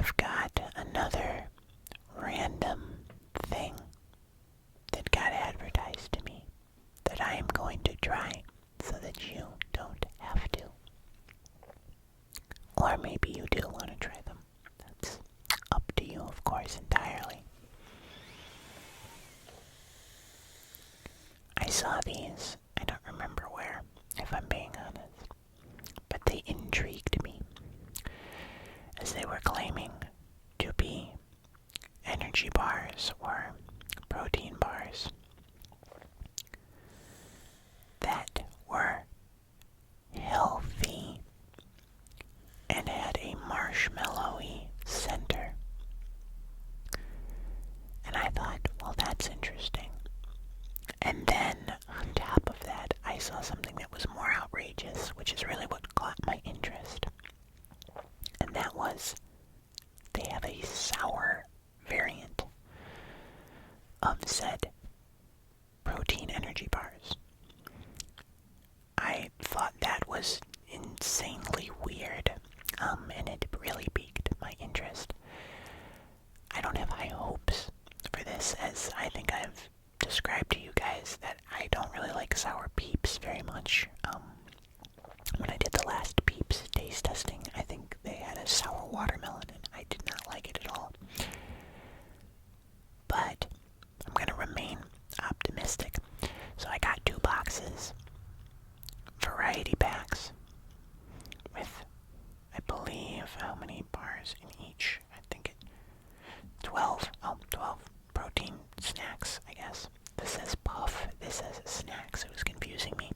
I've got another random thing that got advertised to me that I am going to try so that you don't have to. Or maybe you do want to try them. That's up to you, of course, entirely. I saw these, I don't remember where, if I'm being honest, but they intrigued me, as they were claiming to be energy bars or protein bars that were healthy and had a marshmallowy center. And I thought, well, that's interesting. And then, on top of that, I saw something that was more outrageous, which is really what caught my interest. And that was, they have a sour variant of said protein energy bars. I thought that was insanely weird, and it really piqued my interest. I don't have high hopes for this, as I think I've described to you guys that I don't really like sour Peeps very much. When I did the last Peeps taste testing, I think they had a sour watermelon, and I did not like it at all. But I'm going to remain optimistic. So I got 2 boxes, variety packs, with, I believe, how many bars in each? I think 12 protein snacks, I guess. This says puff, this says snacks. It was confusing me.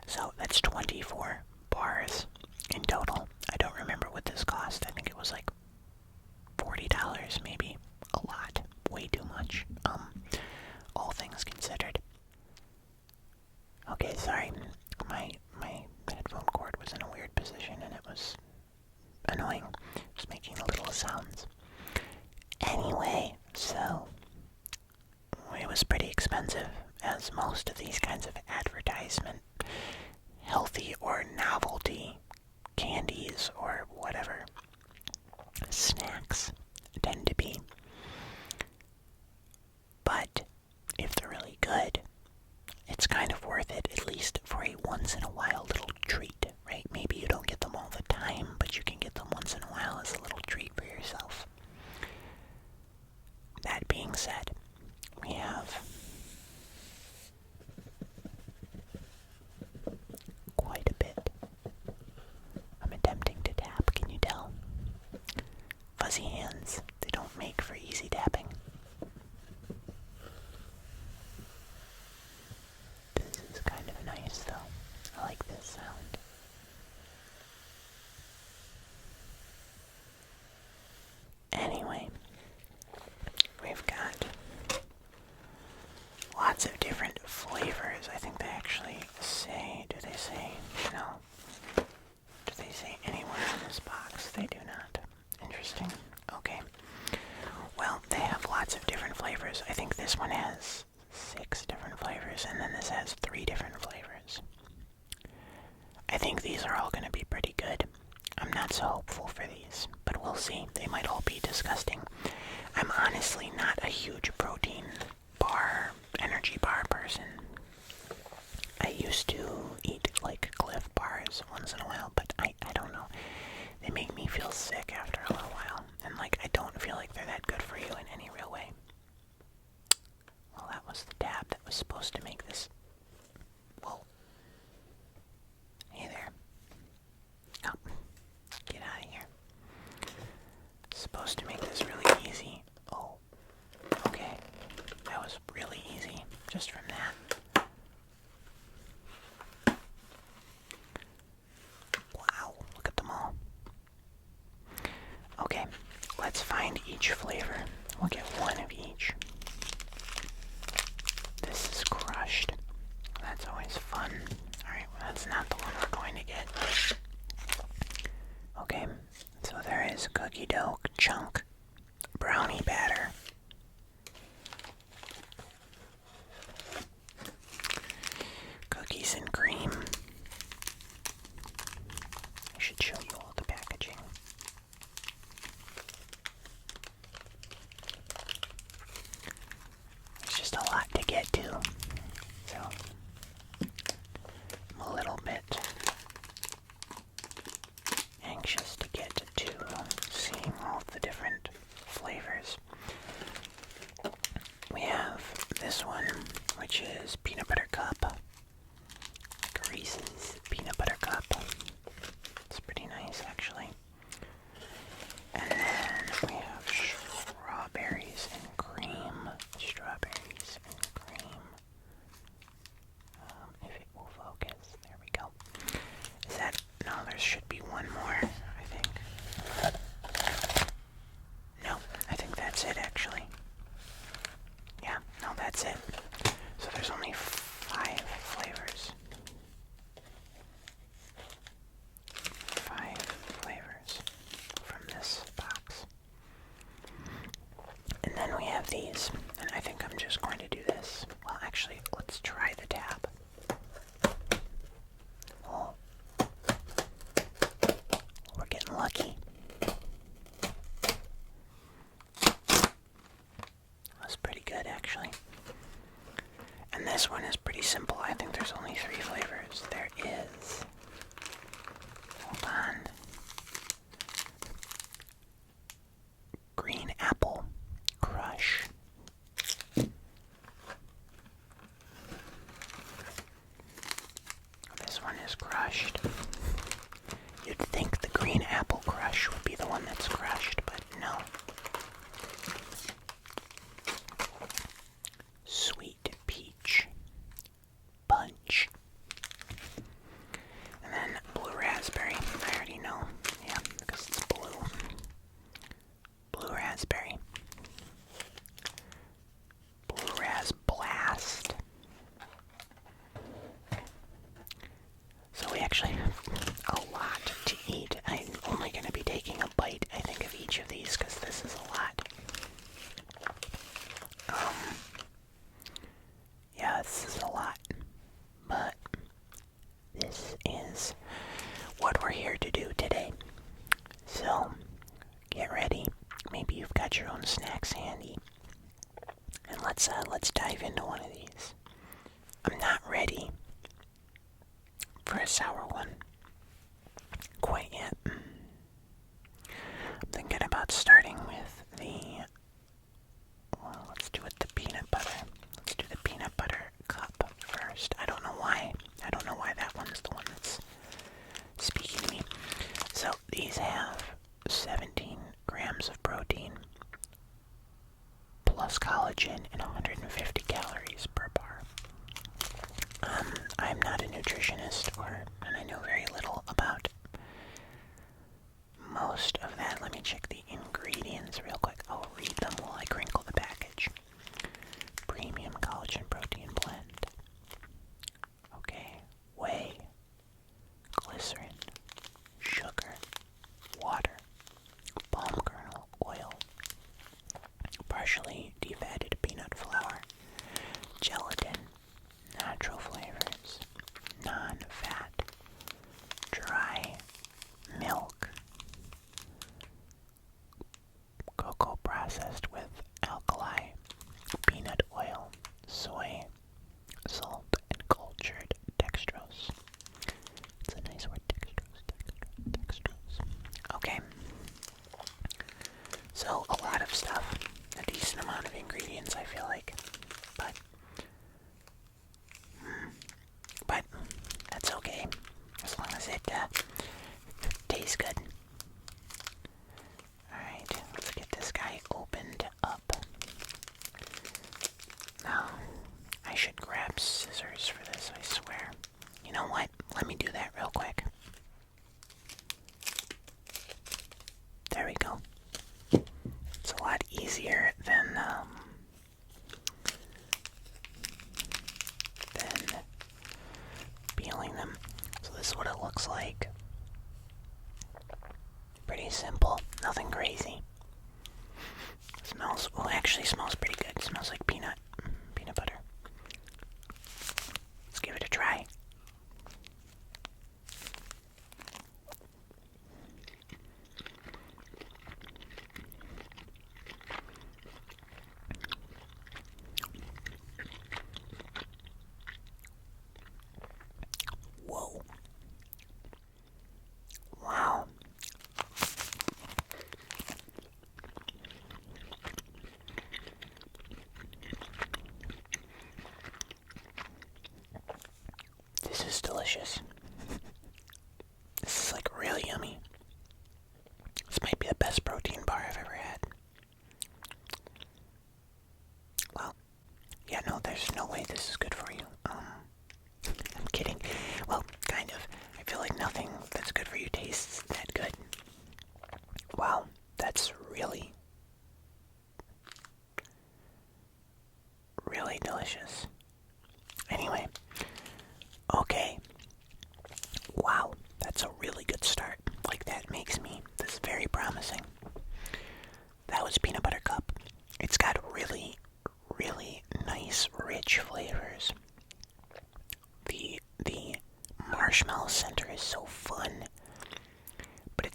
So that's 24 bars in total. I don't remember what this cost. I think it was like $40, maybe. A lot. Way too much. All things considered. Okay, sorry. My headphone cord was in a weird position and it was annoying. Just making little sounds. Anyway, so it was pretty expensive, as most of these kinds of advertisement, healthy or novelty candies or whatever snacks tend to be. But if they're really good, it's kind of worth it, at least for a once-in-a-while little treat, right? Maybe you don't get them all the time, but you can get them once in a while as a little treat for yourself. That being said, we have quite a bit. I'm attempting to tap, can you tell? Fuzzy hands, they don't make for easy tapping. This is kind of nice though. I like this sound. Anyway, we've got lots of different flavors. I think they actually say, do they say, no. Do they say anywhere on this box? They do not. Interesting. Okay. Well, they have lots of different flavors. I think this one has 6 different flavors, and then this has 3 different flavors. I think these are all going to be pretty good. I'm not so hopeful for these, but we'll see. They might all be disgusting. I'm honestly not a huge protein bar, energy bar person. I used to eat like Cliff bars once in a while, but I don't know. They make me feel sick after a little while, and like I don't feel like they're that good for you in any real way. Well, that was the tab that was supposed to make this. Whoa. Hey there. Oh, get out of here. Supposed to make this really easy. Oh, okay. That was really easy, just from that. Wow, look at them all. Okay, let's find each flavor. We'll get one of each. This is crushed. That's always fun. Alright, well that's not the one we're going to get. Okay, so there is cookie dough chunk, brownie batter, cookies and cream. I should show you all the packaging. one more, I think. No, I think that's it, actually. Yeah, no, that's it. So there's only 5 flavors. 5 flavors from this box. And then we have these, and I think I'm just going to do this. Well, actually, let's try the tab. Oh. We're getting lucky. That's pretty good, actually. And this one is pretty simple. I think there's only 3 flavors. There is... Hold on. Green apple crush. This one is crushed. You'd think the green apple crush would be the one that's crushed, but no. Sweet peach punch. And then blue raspberry. I already know. Yeah, because it's blue. Blue raspberry. Blue ras blast. So we actually have a lot to eat. I'm only going to be taking a bite, I think, of each of these because this is a lot. Yeah, this is a lot. But this is what we're here to do today. So, get ready. Maybe you've got your own snacks handy. And let's dive into one of these. I'm not ready for a sour one quite yet. I'm thinking about starting with the... Well, let's do it the peanut butter. Let's do the peanut butter cup first. I don't know why. I don't know why that one's the one that's speaking to me. So these have 17 grams of protein plus collagen and 150 calories per bar. I'm not a nutritionist, and I know very little about most of that. Let me check the ingredients real quick. I'll read them while I crinkle the package. Premium collagen protein blend. Okay. Whey. Glycerin. Sugar. Water. Palm kernel oil. Partially defatted peanut flour. Gelatin. Natural flavors. Non-fat. Dry. Milk. Cocoa processed with alkali, peanut oil, soy, salt, and cultured dextrose. It's a nice word, dextrose. Okay. So, a lot of stuff. A decent amount of ingredients, I feel like. But that's okay. As long as it tastes good. Alright, let's get this guy opened up. Now, I should grab scissors for this, I swear. You know what? Let me do that real quick. There we go. It's a lot easier than peeling them. So this is what it looks like. Pretty simple, nothing crazy. Smells, well, actually smells pretty good. It smells like peanut butter. Let's give it a try. Whoa. Wow.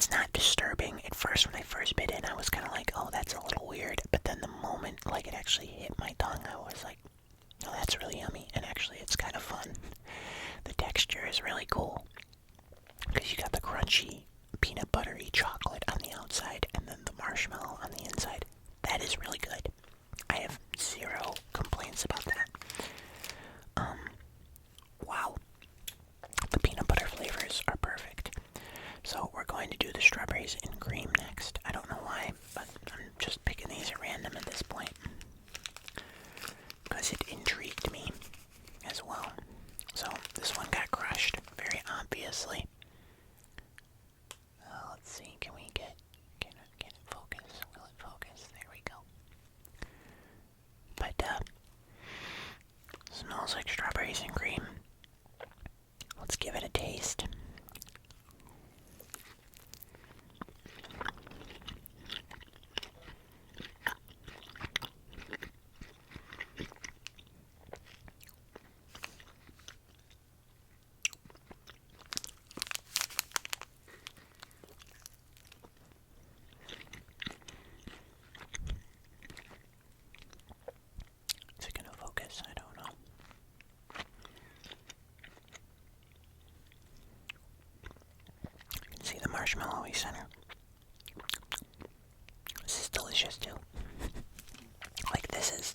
It's not disturbing. At first, when I first bit in, I was kind of like, oh, that's a little weird. But then the moment, like, it actually hit my tongue, I was like, oh, that's really yummy. And actually, it's kind of fun. The texture is really cool. Because you got the crunchy, peanut buttery chocolate on the outside, and then the marshmallow on the inside. That is really good. I have zero complaints about that. Wow. The peanut butter flavors are perfect. So we're going to do the strawberries and cream next. I don't know why, but I'm just picking these at random at this point. Because it intrigued me as well. So this one got crushed, very obviously. Let's see, can it focus? Will it focus? There we go. But, smells like strawberries and cream. Let's give it a taste. Is it gonna focus? I don't know. You can see the marshmallowy center. This is delicious too. Like this is,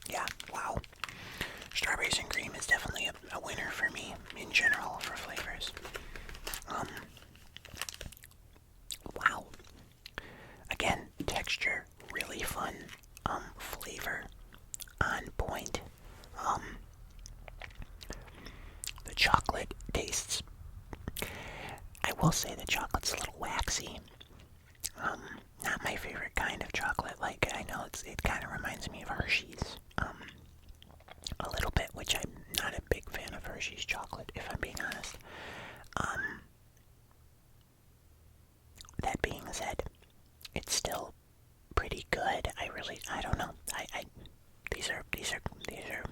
yeah, wow. Strawberries and cream is definitely a winner for me in general for flavors. Wow. Again, texture, really fun. Flavor, on point. The chocolate tastes, I will say the chocolate's a little waxy. Not my favorite kind of chocolate. Like, I know it kind of reminds me of Hershey's. A little bit, which I'm not a big fan of Hershey's chocolate, if I'm being honest. That being said, it's still pretty good. I don't know. These are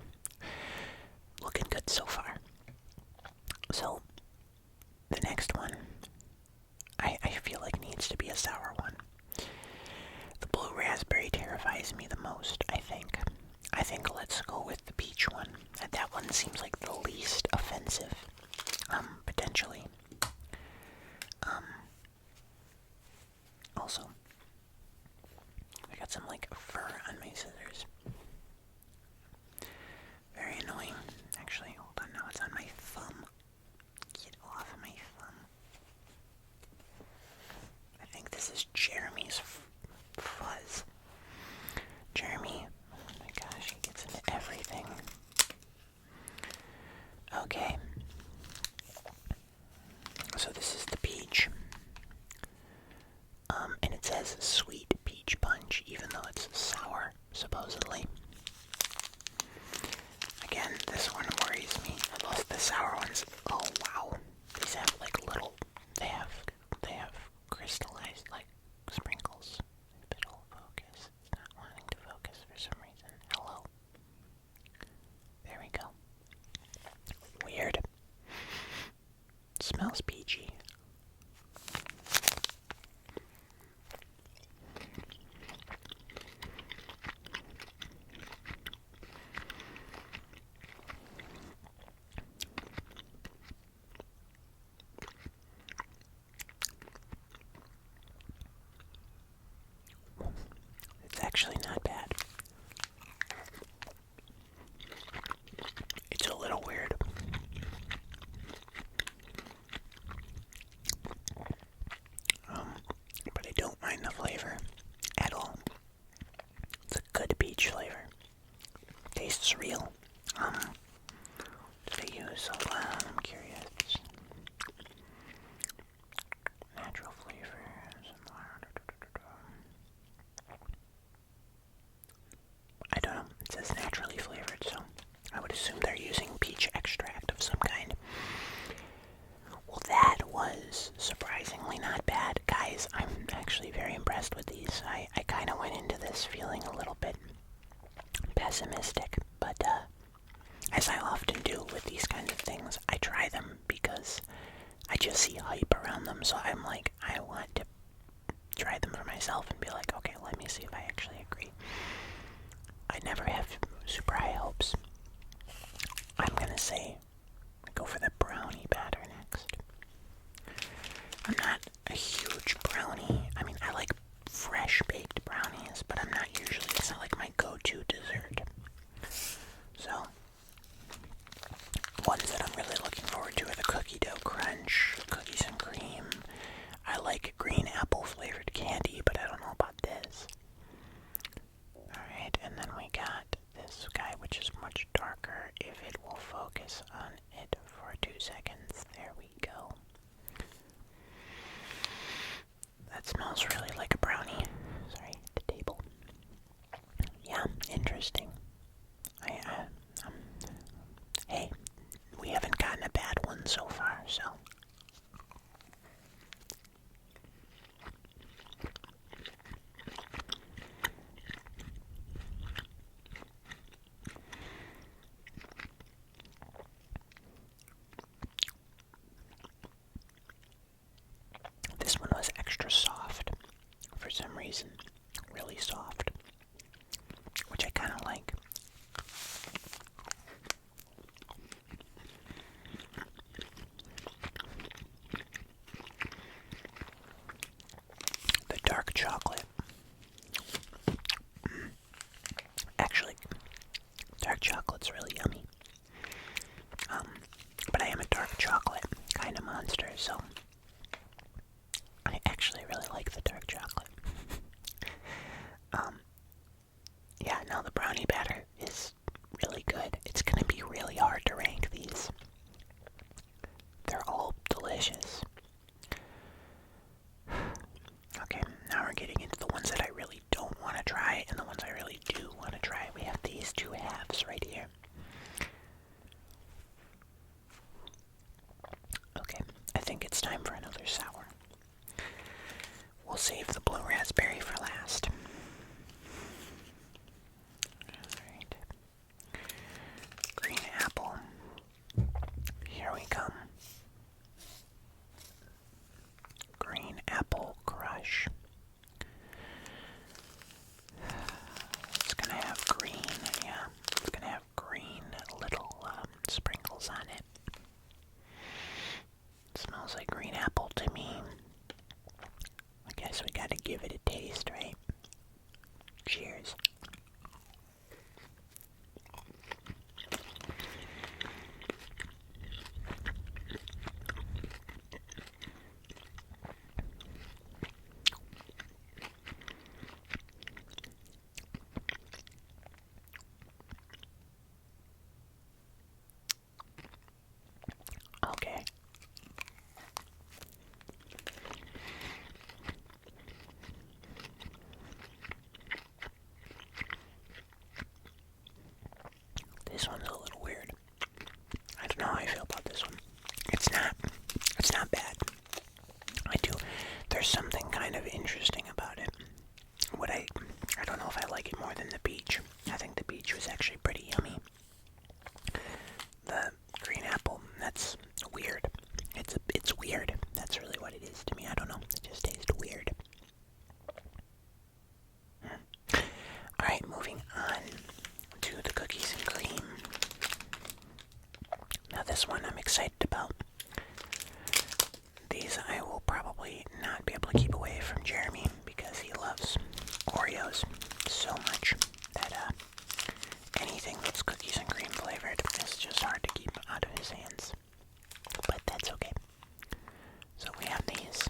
looking good so far. So, the next one, I feel like needs to be a sour one. The blue raspberry terrifies me the most, I think. I think let's go with the peach one. That one seems like the least offensive, potentially. Also, I got some, like, fur on my scissors. Very annoying. Actually, hold on, now it's on my thumb. Get off of my thumb. I think this is Jeremy's fuzz. Jeremy, oh my gosh, he gets into everything. Okay. So this is the peach. And it says sweet peach punch, even though it's sour, supposedly. Again, this one worries me. The sour ones, oh wow. These have like little, they have crystallized like sprinkles. It'll focus. It's not wanting to focus for some reason. Hello. There we go. Weird. Smells peachy. It's actually not bad. It's a little weird. But I don't mind the flavor at all. It's a good peach flavor. Tastes real. Do they use a lot? I'm curious. Natural flavors. I don't know. It says naturally flavored, so I would assume they're using peach extract of some kind. Well, that was surprisingly not bad. Guys, I'm actually very impressed with these. I kind of went into this feeling a little bit pessimistic, but as I often do with these kinds of things, I try them because I just see hype around them, so I'm like, I want to myself and be like, okay, let me see if I actually agree. I never have super high hopes. I'm gonna say go for the brownie batter next. I'm not a huge brownie. I mean, I like fresh baked brownies, but I'm not usually, it's not like my go-to dessert. So, ones that I'm really looking forward to are the cookie dough crunch, cookies and cream. I like green apple flavored candy, but I don't know about this. Alright, and then we got this guy, which is much darker. If it will focus on it for 2 seconds. There we go. That smells really like a brownie. Sorry, the table. Yeah, interesting. Hey, we haven't gotten a bad one so far, so. This one was extra soft for some reason. Really soft. Which I kind of like. The dark chocolate. Actually, dark chocolate's really yummy. But I am a dark chocolate kind of monster, so I actually really like the dark chocolate. Yeah, no, the brownie batter is really good. It's gonna be really hard to rank these. They're all delicious. Okay, now we're getting into the ones that I really don't want to try and the ones I really do want to try. We have these two halves right here. Okay, I think it's time for another sour. We'll save the blue raspberry for last. Alright. Green apple. Here we come. Green apple crush. It's gonna have green, yeah. It's gonna have green little sprinkles on it. It smells like green apple to me. I guess we gotta give it a taste, right? Cheers. Okay. This one's a little weird. I don't know how I feel about this one. It's not bad. There's something kind of interesting about it. I don't know if I like it more than the peach. I think the peach was actually pretty yummy. The green apple, that's weird. It's weird. That's really what it is to me. I don't know. It just tastes weird. Alright, moving on to the cookies and cream. Now this one I'm excited about. These I will probably not be able to keep away from Jeremy because he loves Oreos so much that anything that's cookies and cream flavored is just hard to keep out of his hands. But that's okay. So we have these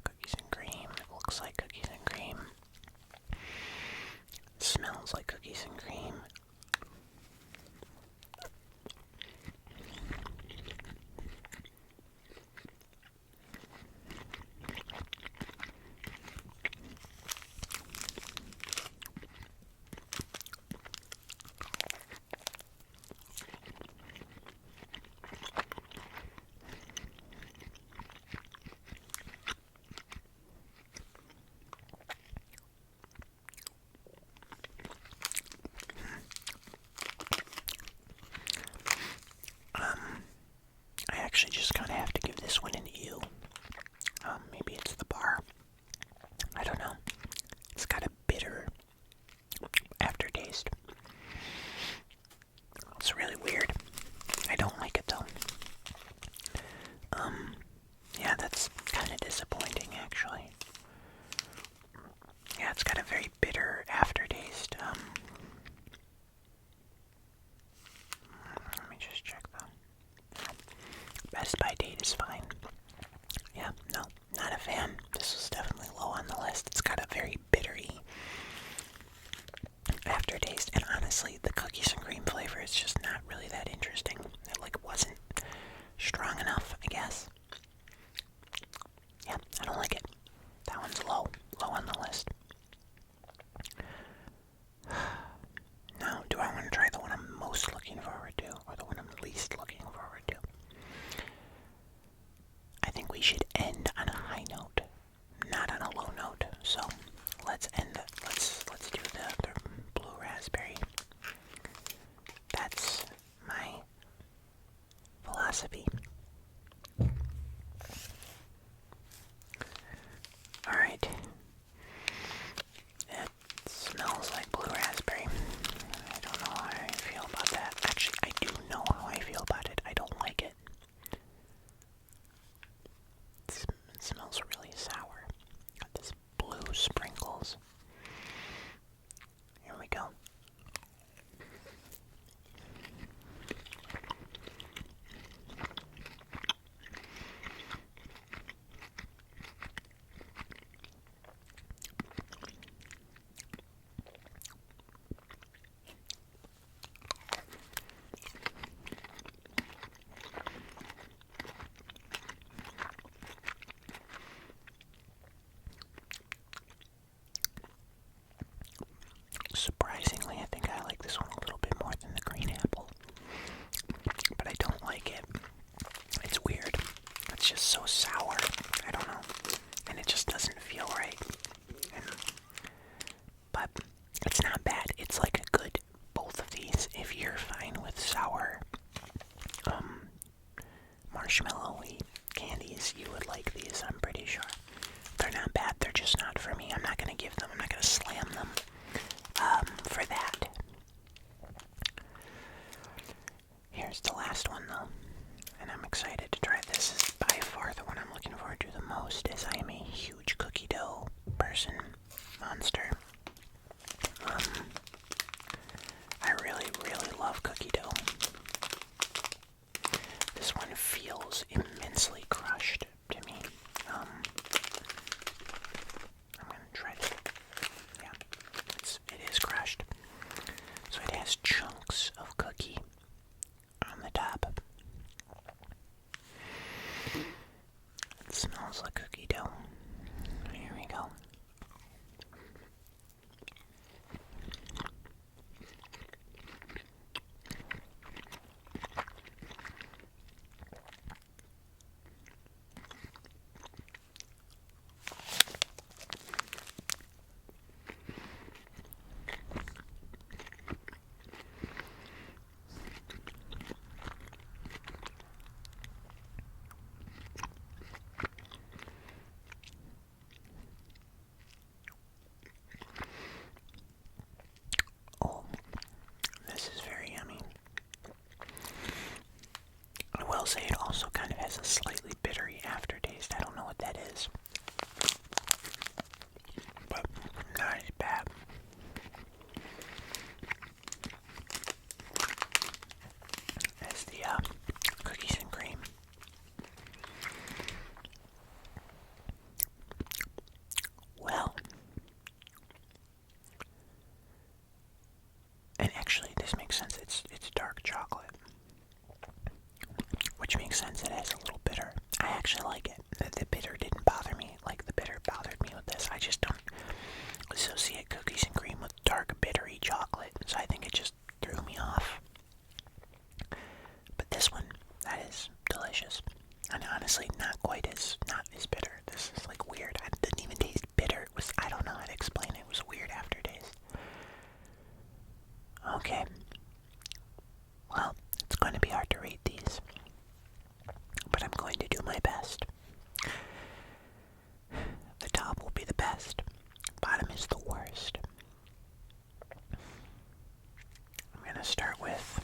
cookies and cream. It looks like cookies and cream. It smells like cookies and cream. like this one a little bit more than the green apple. But I don't like it. It's weird. It's just so sour. I don't know. And it just doesn't feel right. But it's not bad. It's like a good, both of these. If you're fine with sour marshmallowy candies, you would like these, I'm pretty sure. They're not bad. They're just not for me. I'm not going to give them. I'm not going to slam them for that. Here's the last one, though. And I'm excited to try this. This is by far the one I'm looking forward to the most, as I am a huge cookie dough person, monster. I really, really love cookie dough. This one feels immensely crushed to me. I'm gonna try this. Yeah, it is crushed. So it has chunks of cookie on the top. It smells like cookie dough. Here we go. I'll say it also kind of has a slightly bittery aftertaste. I don't know what that is, but not as bad. As the cookies and cream. Well, and actually this makes sense. It's dark chocolate. Which makes sense, it has a little bitter. I actually like it. The bitter didn't bother me like the bitter bothered me with this. I just don't associate cookies and cream with dark, bittery chocolate, so I think it just threw me off. But this one, that is delicious. And honestly, not as bitter. This is like weird. It didn't even taste bitter. I don't know how to explain it. It was a weird aftertaste. Okay. Well, it's going to be hard to rate these. But I'm going to do my best. The top will be the best. Bottom is the worst. I'm going to start with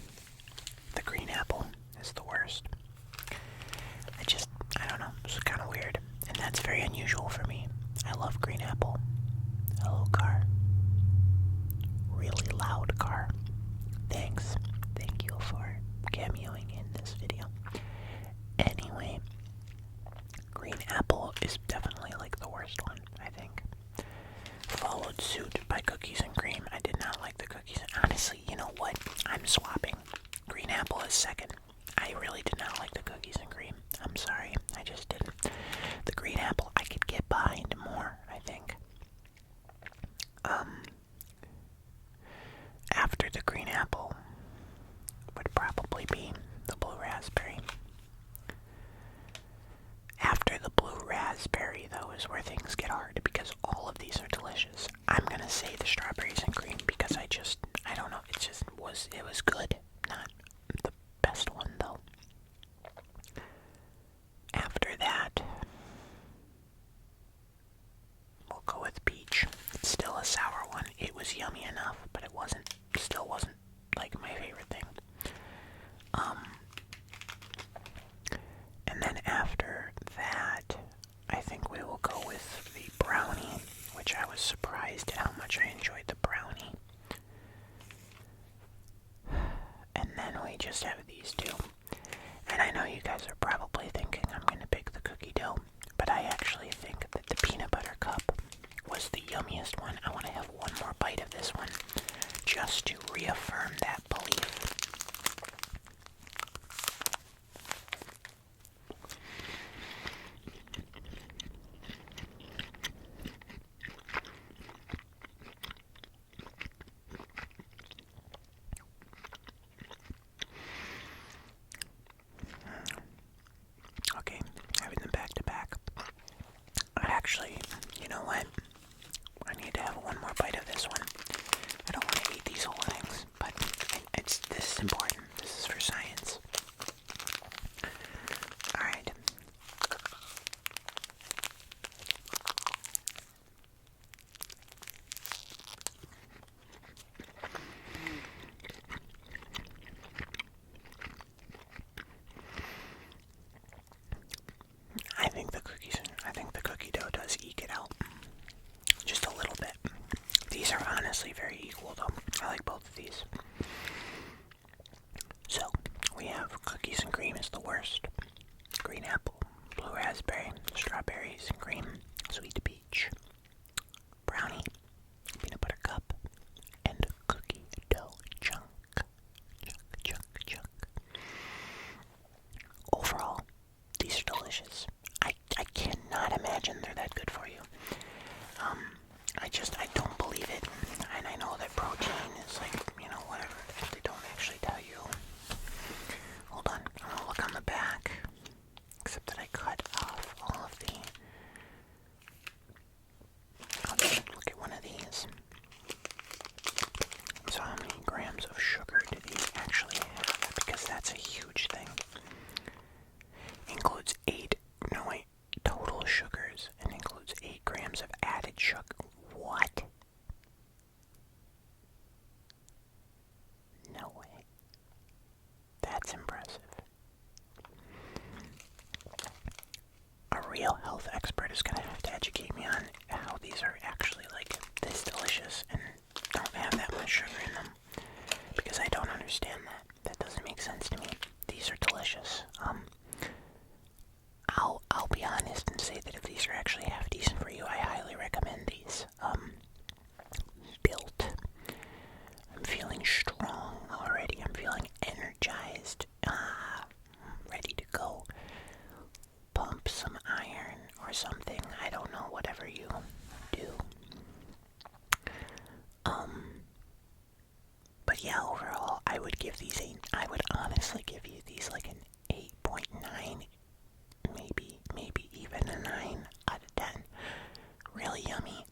the green apple is the worst. I don't know, it's kind of weird. And that's very unusual for me. I love green apple. Hello, car. Really loud car. Thanks. Thank you for cameoing in this video. Anyway, green apple is definitely like the worst one, I think. Followed suit by cookies and cream. I did not like the cookies. Honestly, you know what? I'm swapping. Green apple is second. I really did not like the cookies and cream. I'm sorry. I just didn't. The green apple I could get behind more, I think. After the green apple would probably be the blue raspberry. After the blue raspberry, though, is where things get hard because all of these are delicious. I'm gonna say the strawberries and cream because I don't know, it was good. Not the best one, though. After that, we'll go with peach. It's still a sour one. It was yummy enough, but it still wasn't like my favorite thing. And then after that, I think we will go with the brownie, which I was surprised at how much I enjoyed the brownie. And then we just have these two. And I know you guys are probably thinking I'm going to pick the cookie dough, but I actually think that the peanut butter cup was the yummiest one. I want to have one more bite of this one, just I don't believe it. And I know that protein is like, whatever. They don't actually tell you. Hold on, I'm gonna look on the back. Except that I cut off all of the... I'll just look at one of these. So how many grams of sugar do these actually have? Because that's a huge thing. Includes total sugars, and includes 8 grams of added sugar. What? No way. That's impressive. A real health expert is gonna have to educate me on how these are actually like this delicious and don't have that much sugar in them. Because I don't understand that. That doesn't make sense to me. These are delicious. I'll be honest and say that if these are actually half decent for you, I highly recommend these. Built. I'm feeling strong already. I'm feeling energized. Ready to go pump some iron or something. I don't know, whatever you do. But yeah, overall, I would honestly give you these like an 8.9, maybe even a 9 out of 10. Really yummy.